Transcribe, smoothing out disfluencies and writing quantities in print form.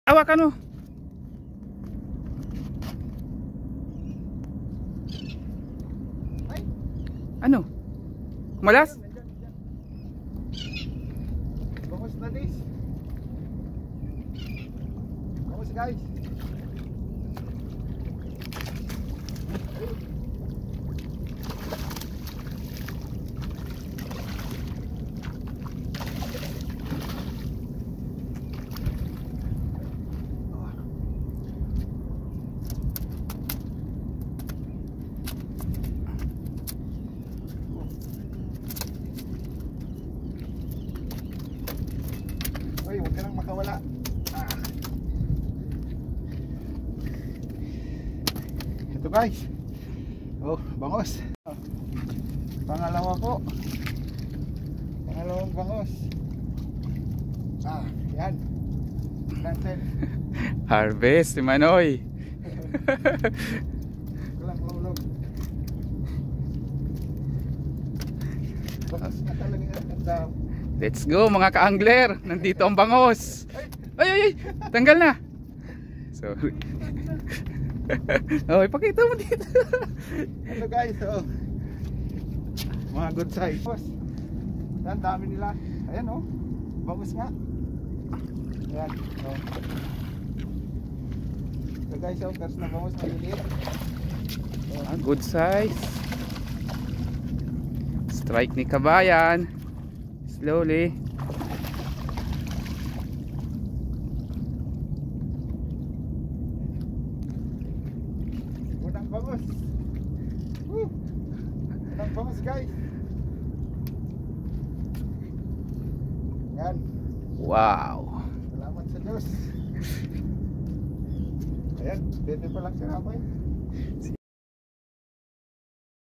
Hawakan mo. Ay, Ano? Malas? bangus na dis. Bangus guys. Uy, huwag ka nang makawala. Ito guys. Oh, bangos. Pangalawa po. Pangalawang bangos. Yan. Natin. Harvest si Manoy. Kulang ulog. Bangos na talaga ang dam. Let's go mga ka-angler. Nandito ang bangos. Ay, ay, ay. Tanggal na. Sorry. Oh, ipakita mo dito. Hello guys, oh. Mga good size. Boss. Yan, dami nila. Ayan oh. Bangus nga. Ayan. Oh. So guys, oh, first na bangus na lilit. Good size. Strike ni Kabayan. Slowly. Unang bangus. Woo! Unang bangus guys. Yan. Wow. Salamat sa Diyos. Ayan, pwede pa lang sinapay.